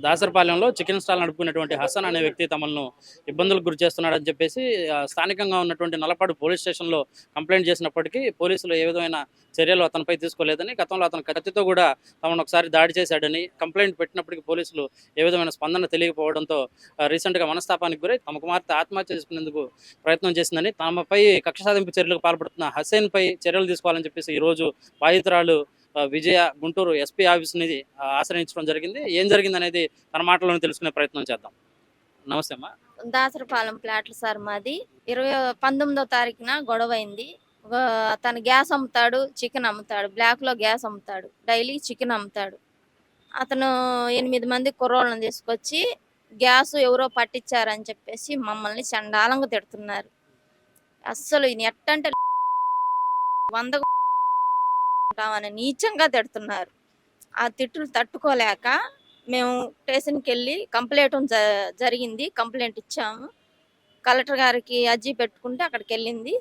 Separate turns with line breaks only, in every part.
దాసరపాలెంలో chicken stall నడుపుకున్నటువంటి Hasan అనే వ్యక్తి తమను ఇబ్బందులకు గురి చేస్తున్నాడని చెప్పేసి స్థానికంగా ఉన్నటువంటి నల్లపాడు పోలీస్ స్టేషన్లో కంప్లైంట్ చేసినప్పటికీ పోలీసులు ఏ విధమైన చర్యలు అతనిపై తీసుకోలేదని, గతంలో అతను కత్తితో కూడా తమను ఒకసారి దాడి చేశాడని కంప్లైంట్ పెట్టినప్పటికీ పోలీసులు ఏ విధమైన స్పందన తెలియకపోవడంతో రీసెంట్గా మనస్తాపానికి గురై తమ కుమార్తె ఆత్మహత్య చేసుకునేందుకు ప్రయత్నం చేసిందని, తమపై కక్ష సాధింపు చర్యలకు పాల్పడుతున్న హసన్పై చర్యలు తీసుకోవాలని చెప్పేసి ఈరోజు బాధితురాలు విజయ గుంటూరు ఎస్పీ ఆఫీస్ని ఆశ్రయించడం జరిగింది. ఏం జరిగింది అనేది తన మాటలను తెలుసుకునే ప్రయత్నం చేద్దాం. నమస్తే అమ్మా.
దాసరపాలెం ప్లాట్లు సార్ మాది. 19వ తారీఖున గొడవ అయింది. తను గ్యాస్ అమ్ముతాడు, చికెన్ అమ్ముతాడు, బ్లాక్లో గ్యాస్ అమ్ముతాడు, డైలీ చికెన్ అమ్ముతాడు. అతను 8 మంది కుర్రోళ్ళని తీసుకొచ్చి గ్యాస్ ఎవరో పట్టించారని చెప్పేసి మమ్మల్ని చండాలంగా తిడుతున్నారు. అస్సలు ఎట్టంటే 100 అని నీచంగా తిడుతున్నారు. ఆ తిట్టులు తట్టుకోలేక మేము స్టేషన్కి వెళ్ళి కంప్లైంట్ జరిగింది. కంప్లైంట్ ఇచ్చాము. కలెక్టర్ గారికి అర్జీ పెట్టుకుంటే అక్కడికి వెళ్ళింది.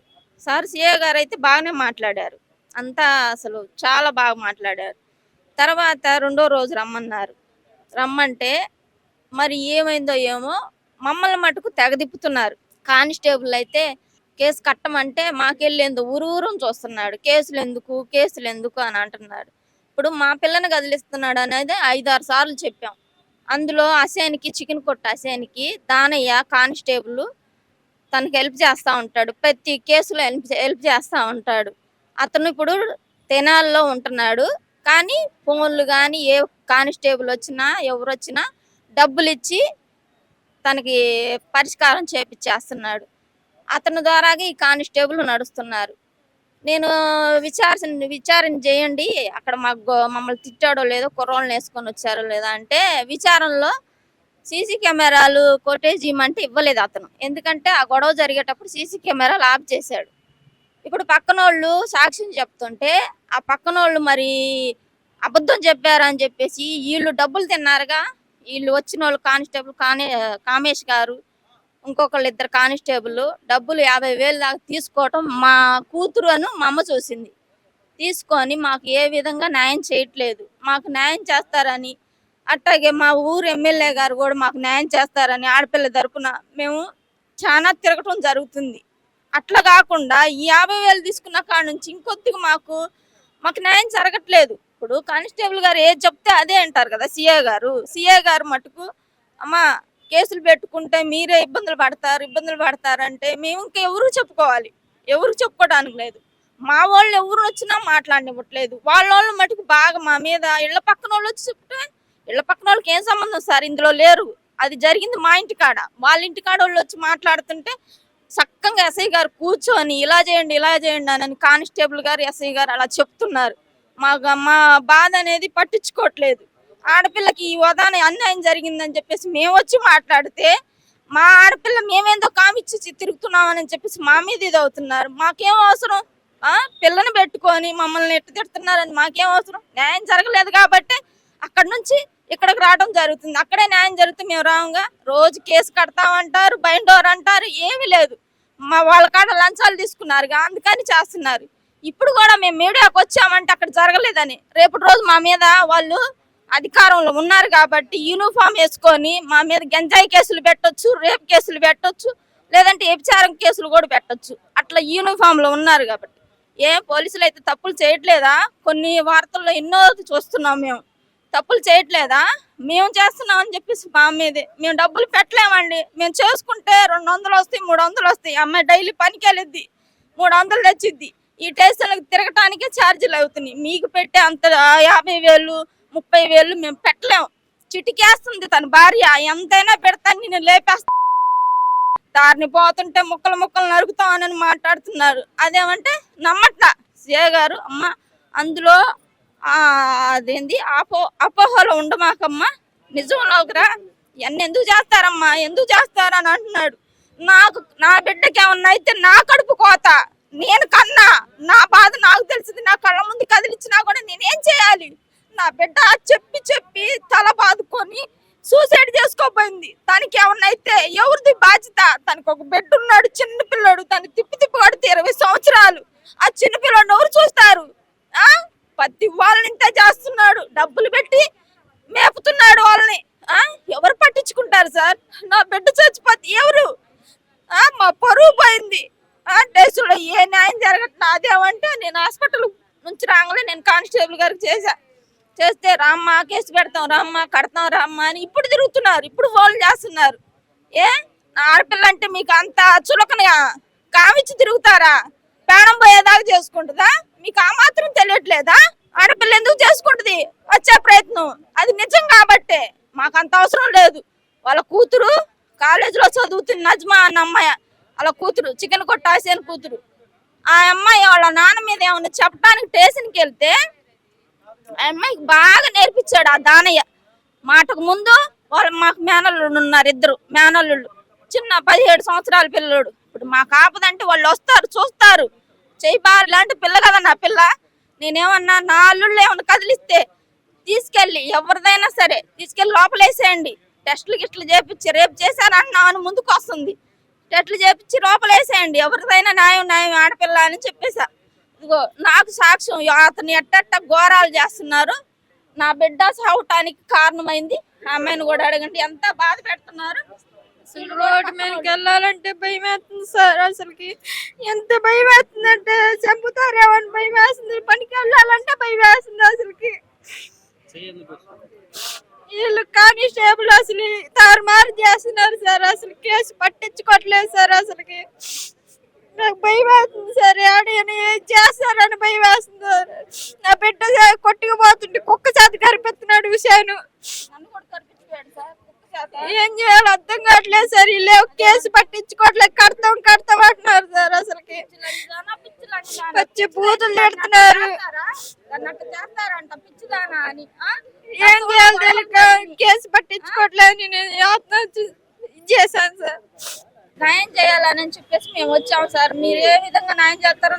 సార్ సిఏ గారు అయితే బాగానే మాట్లాడారు. అంతా అసలు చాలా బాగా మాట్లాడారు. తర్వాత 2వ రోజు రమ్మన్నారు. రమ్మంటే మరి ఏమైందో ఏమో మమ్మల్ని మటుకు తెగదిప్పుతున్నారు. కానిస్టేబుల్ అయితే కేసు కట్టమంటే మాకెళ్ళేందు ఊరూరం చూస్తున్నాడు. కేసులు ఎందుకు అని అంటున్నాడు. ఇప్పుడు మా పిల్లని కదిలిస్తున్నాడు అనేది 5-6 సార్లు చెప్పాం. అందులో అసేనికి, చికెన్ కొట్టు అసేనికి దానయ్య కానిస్టేబుల్ తనకి హెల్ప్ చేస్తూ ఉంటాడు. ప్రతి కేసులో హెల్ప్ చేస్తూ ఉంటాడు. అతను ఇప్పుడు తెనాల్లో ఉంటున్నాడు. కానీ ఫోన్లు కానీ ఏ కానిస్టేబుల్ వచ్చినా ఎవరు వచ్చినా డబ్బులు ఇచ్చి తనకి పరిష్కారం చేపిచ్చేస్తున్నాడు. అతని ద్వారాగా ఈ కానిస్టేబుల్ నడుస్తున్నారు. నేను విచారణ చేయండి, అక్కడ మమ్మల్ని తిట్టాడో లేదో, కుర్రోళ్ళని వేసుకొని వచ్చారో లేదా అంటే విచారణలో సీసీ కెమెరాలు కొటేజ్ ఇవ్వమంటే ఇవ్వలేదు అతను. ఎందుకంటే ఆ గొడవ జరిగేటప్పుడు సీసీ కెమెరాలు ఆఫ్ చేశాడు. ఇప్పుడు పక్కనోళ్ళు సాక్ష్యం చెప్తుంటే ఆ పక్కనోళ్ళు మరి అబద్ధం చెప్పారని చెప్పేసి వీళ్ళు డబ్బులు తిన్నారుగా. వీళ్ళు వచ్చిన వాళ్ళు కానిస్టేబుల్ కామేష్ గారు, ఇంకొకళ్ళు 2 కానిస్టేబుల్ డబ్బులు 50,000 దాకా తీసుకోవటం మా కూతురు మా అమ్మ చూసింది. తీసుకొని మాకు ఏ విధంగా న్యాయం చేయట్లేదు. మాకు న్యాయం చేస్తారని, అట్లాగే మా ఊరు ఎమ్మెల్యే గారు కూడా మాకు న్యాయం చేస్తారని ఆడపిల్ల తరపున మేము చాలా తిరగటం జరుగుతుంది. అట్లా కాకుండా ఈ 50,000 తీసుకున్న కాడ నుంచి ఇంకొద్దిగా మాకు న్యాయం జరగట్లేదు. ఇప్పుడు కానిస్టేబుల్ గారు ఏది చెప్తే అదే అంటారు కదా సిఏ గారు మటుకు అమ్మ కేసులు పెట్టుకుంటే మీరే ఇబ్బందులు పడతారు అంటే మేము ఇంకెవరు చెప్పుకోవాలి? ఎవరు చెప్పుకోవడానికి లేదు. మా వాళ్ళు ఎవరు వచ్చినా మాట్లాడనివ్వట్లేదు. వాళ్ళ మటుకు బాగా మా మీద ఇళ్ల పక్కన వాళ్ళు వచ్చి చెప్తే ఇళ్ల పక్కన వాళ్ళకి ఏం సంబంధం సార్, ఇందులో లేరు, అది జరిగింది మా ఇంటికాడ, వాళ్ళ ఇంటికాడ వాళ్ళు వచ్చి మాట్లాడుతుంటే చక్కగా ఎస్ఐ గారు కూర్చొని ఇలా చేయండి అని కానిస్టేబుల్ గారు, ఎస్ఐ గారు అలా చెప్తున్నారు. మా బాధ అనేది పట్టించుకోవట్లేదు. ఆడపిల్లకి ఈ వదాన అన్యాయం జరిగిందని చెప్పేసి మేము వచ్చి మాట్లాడితే మా ఆడపిల్ల మేమేందో కామిచ్చి తిరుగుతున్నామని చెప్పేసి మా మీద ఇది అవుతున్నారు. మాకేం అవసరం? పిల్లని పెట్టుకొని మమ్మల్ని ఎట్టు తిడుతున్నారని మాకేం అవసరం? న్యాయం జరగలేదు కాబట్టి అక్కడి నుంచి ఇక్కడికి రావడం జరుగుతుంది. అక్కడే న్యాయం జరుగుతుంది. మేము రావుగా రోజు కేసు కడతామంటారు, బైండోర్ అంటారు, ఏమీ లేదు. వాళ్ళ కాడ లంచాలు తీసుకున్నారుగా, అందుకని చేస్తున్నారు. ఇప్పుడు కూడా మేము మీడియాకి వచ్చామంటే అక్కడ జరగలేదని, రేపటి రోజు మా మీద వాళ్ళు అధికారంలో ఉన్నారు కాబట్టి యూనిఫామ్ వేసుకొని మా మీద గంజాయి కేసులు పెట్టొచ్చు, రేప్ కేసులు పెట్టొచ్చు, లేదంటే వ్యభిచారం కేసులు కూడా పెట్టొచ్చు. అట్లా యూనిఫామ్ లో ఉన్నారు కాబట్టి పోలీసులు అయితే తప్పులు చేయట్లేదా? కొన్ని వార్తల్లో ఎన్నో చూస్తున్నాం. మేము తప్పులు చేయట్లేదా? మేము చేస్తున్నాం అని చెప్పేసి మా మీదే మేము డబ్బులు పెట్టలేమండి. మేము చేసుకుంటే 200 వస్తాయి, 300 వస్తాయి. అమ్మాయి డైలీ పనికి వెళ్ళిద్ది, 300 తెచ్చిద్ది. ఈ స్టేషన్లకు తిరగటానికే ఛార్జీలు అవుతున్నాయి. మీకు పెట్టే అంత 50,000, 30,000 మేము పెట్టలేము. చిటికేస్తుంది తన భార్య, ఎంతైనా పెడతాను నేను లేపేస్తా, దారిని పోతుంటే ముక్కలు నరుకుతామని మాట్లాడుతున్నారు. అదేమంటే నమ్మట్లా సిఏ గారు. అమ్మ అందులో అదేంది అపోహలో ఉండమాకమ్మా, నిజంలోకిరా. ఇవన్నీ ఎందుకు చేస్తారని అంటున్నాడు. నా బిడ్డకి ఏమన్నా అయితే నా కడుపు కోత, నేను కన్నా, నా బాధ నాకు తెలిసింది. నా కళ్ళ ముందు కదిలిచ్చినా కూడా నేనేం చేయాలి? నా బిడ్డ చెప్పి తల బాదుకొని సూసైడ్ చేసుకోపోయింది. తనకి ఏమన్నా అయితే ఎవరిది బాధ్యత? తనకు ఒక బిడ్డ ఉన్నాడు, చిన్న పిల్లడు, తను తిప్పి కొడితే 20 సంవత్సరాలు. ఆ చిన్న పిల్లడు ఎవరు చూస్తారు? ప్రతి వాళ్ళని ఇంత చేస్తున్నాడు, డబ్బులు పెట్టి మేపుతున్నాడు వాళ్ళని.
సార్. నా బిడ్డ చచ్చిపోతే ఎవరు మా పరువు పోయింది. టెస్టులో ఏ న్యాయం జరగట్లేదు. అదేమంటే నేను హాస్పిటల్ నుంచి రాగానే నేను కానిస్టేబుల్ గారికి చేస్తే రామ్మా కేసు పెడతాం రామ్మా కడతాం రామ్మా అని ఇప్పుడు తిరుగుతున్నారు. ఇప్పుడు వాళ్ళు చేస్తున్నారు. ఆడపిల్ల అంటే మీకు అంత చులకనగా కామిచ్చి తిరుగుతారా? ప్రాణం పోయేదాకా చేసుకుంటుందా? మీకు ఆ మాత్రం తెలియట్లేదా? ఆడపిల్ల ఎందుకు చేసుకుంటుంది వచ్చే ప్రయత్నం? అది నిజం కాబట్టే. మాకు అంత అవసరం లేదు. వాళ్ళ కూతురు కాలేజీలో చదువుతుంది నజ్మా అన్న అమ్మాయి, వాళ్ళ కూతురు చికెన్ కొట్టాసేని కూతురు. ఆ అమ్మాయి వాళ్ళ నాన్న మీద ఏమన్నా చెప్పడానికి స్టేషన్కి వెళ్తే ఆ అమ్మాయికి బాగా నేర్పించాడు ఆ దానయ్య. మాటకు ముందు మాకు మేనల్లుళ్ళు ఉన్నారు, 2 మేనల్లుళ్ళు. చిన్న 17 సంవత్సరాల పిల్లడు. ఇప్పుడు మాకు ఆపదంటే వాళ్ళు వస్తారు చూస్తారు. చేయబారు లాంటి పిల్ల కదా నా పిల్ల. నేనేమన్నా నా అల్లుళ్ళు ఏమన్నా కదిలిస్తే తీసుకెళ్ళి ఎవరిదైనా సరే తీసుకెళ్ళి లోపలేసేయండి. టెస్టులు గిట్లు చేపించి రేపు చేశారన్నా అని ముందుకు వస్తుంది. టెస్టులు చేపించి లోపలేసేయండి. ఎవరిదైనా న్యాయం ఆడపిల్ల అని చెప్పేసా. ఇదిగో నాకు సాక్ష్యం. అతను ఎట్టట్ట ఘోరాలు చేస్తున్నారు. నా బిడ్డ సావటానికి కారణమైంది. ఆ అమ్మాయిని కూడా అడగండి ఎంత బాధ పెడుతున్నారు. అసలు రోడ్డు మీదకి వెళ్ళాలంటే భయం వేస్తుంది సార్. అసలుకి ఎంత భయం వేస్తుందంటే చంపుతారేమని భయం వేస్తుంది. పనికి వెళ్ళాలంటే భయం వేస్తుంది. అసలుకి వీళ్ళు కానిస్టేబుల్ అసలు తారుమారు చేస్తున్నారు సార్. అసలు కేసు పట్టించుకోవట్లేదు సార్. అసలుకి నాకు భయం వేస్తుంది సార్. ఆడని చేస్తారని భయం వేస్తుంది సార్. నా బిడ్డ కొట్టుకుపోతుంటే కుక్క చేత కరిపెత్తున్నాడు విషయాన్ని. ఏం చేయాలో అర్థం కావట్లేదు సార్. వీళ్ళు కేసు పట్టించుకోవట్లేదు. కడతాం అంటున్నారు సార్. అసలుకి పచ్చి పూతులు పెడుతున్నారు. ఏం చేయాలి తెలియక కేసు పట్టించుకోవట్లేదు. నేను ఆత్మహత్య చేశాను సార్. న్యాయం చేయాలని చెప్పేసి మేము వచ్చాము సార్. మీరు ఏ విధంగా న్యాయం చేస్తారో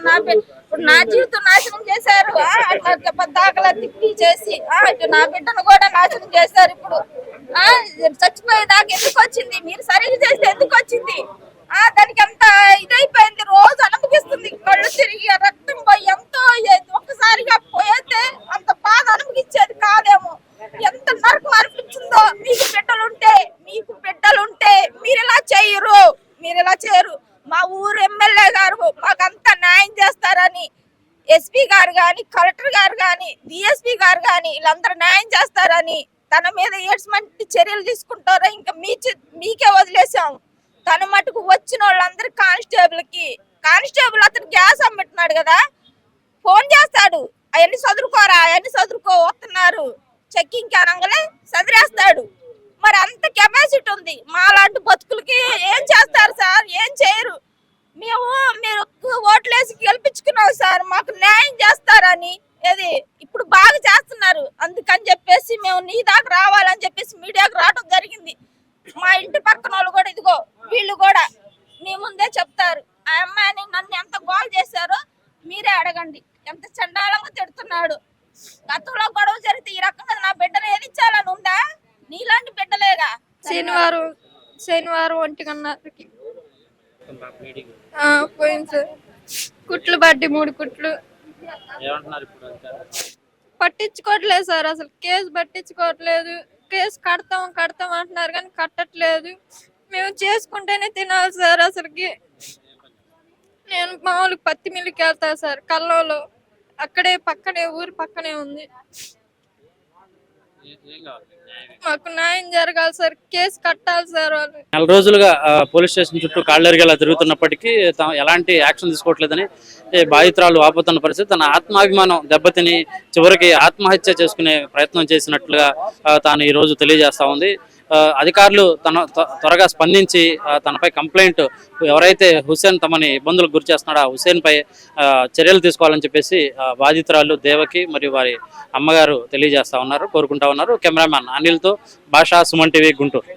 ఇప్పుడు నా జీవితం నాశనం చేశారు. దాఖలా తిప్పి చేసి ఇటు నా బిడ్డను కూడా నాశనం చేశారు. ఇప్పుడు చచ్చిపోయేదాకా ఎందుకు వచ్చింది? మీరు సరిగ్గా చేస్తే ఎందుకు వచ్చింది? దానికి ఎంత ఇదైపోయింది. రోజు అనుభవిస్తుంది. కళ్ళు తిరిగి రక్తం పోయి ఎంతో ఒక్కసారిగా పోయితే అంత బాధ అనుభవించేది కాదేమో. ఎంత నరకం అనిపించిందో. మీకు బిడ్డలుంటే మీరు ఇలా చేయరు. మా ఊరు ఎమ్మెల్యే గారు మాకంతా న్యాయం చేస్తారని ఎస్పీ గారు గాని, కలెక్టర్ గారు గాని, డిఎస్పీ గారు గాని వీళ్ళందరూ న్యాయం చేస్తారని తన మీద ఎటువంటి చర్యలు తీసుకుంటారో ఇంకా మీకే వదిలేసాం. తన మటుకు వచ్చిన వాళ్ళందరూ కానిస్టేబుల్ అతను గ్యాస్ అమ్మిట్టున్నాడు కదా, ఫోన్ చేస్తాడు. అవన్నీ చదువుకోరా, అవన్నీ వస్తున్నారు చెక్కింగ్ అనగానే చదివేస్తాడు. మరి అంత కెపాసిటీ ఉంది. మాలాంటి బతుకులకి ఏం చేస్తారు సార్? ఏం చేయరు. మీరు ఓట్లేసి గెలిపించుకున్నాం సార్, మాకు న్యాయం చేస్తారని. ఇప్పుడు బాగా చేస్తున్నారు. అందుకని చెప్పేసి మేము నీ దాకా రావాలని చెప్పేసి మీడియాకు రావడం జరిగింది. మా ఇంటి పక్కన వాళ్ళు కూడా ఇదిగో వీళ్ళు కూడా మీ ముందే చెప్తారు. ఆ అమ్మాయిని నన్ను ఎంత గోల్ చేశారో మీరే అడగండి. ఎంత చండాలంగా తిడుతున్నాడు. గతంలో గొడవ జరిగితే ఈ రకంగా నా బిడ్డను ఏదిచ్చాలని ఉందా? నీలాంటి బిడ్డలేగా. శనివారం 1:30కి పోయింది సార్. కుట్లు పడ్డి 3 కుట్లు. పట్టించుకోవట్లేదు సార్. అసలు కేసు పట్టించుకోవట్లేదు. కేసు కడతాం అంటున్నారు కానీ కట్టట్లేదు. మేము చేసుకుంటేనే తినాలి సార్. అసలుకి నేను మామూలు పత్తి మిల్లుకి వెళ్తా సార్. కల్లోలో అక్కడే ఊరి పక్కనే ఉంది. మాకు న్యాయం జరగాలి సార్. కేసు కట్టాలి సార్. వాళ్ళు
4 రోజులుగా పోలీస్ స్టేషన్ చుట్టూ కాళ్ళెరిగేలా తిరుగుతున్నప్పటికీ ఎలాంటి యాక్షన్ తీసుకోవట్లేదని బాధితురాలు వాపోతున్న పరిస్థితి. తన ఆత్మాభిమానం దెబ్బతిని చివరికి ఆత్మహత్య చేసుకునే ప్రయత్నం చేసినట్లుగా తాను ఈరోజు తెలియజేస్తా ఉంది. అధికారులు త్వరగా స్పందించి తనపై కంప్లైంట్, ఎవరైతే హుస్సేన్ తమని ఇబ్బందులకు గురి చేస్తున్నాడో ఆ హుస్సేన్ పై చర్యలు తీసుకోవాలని చెప్పేసి బాధితురాలు దేవకి మరియు వారి అమ్మగారు కోరుకుంటా ఉన్నారు. కెమెరామ్యాన్ అనిల్తో భాషా, సుమన్ టీవీ, గుంటూరు.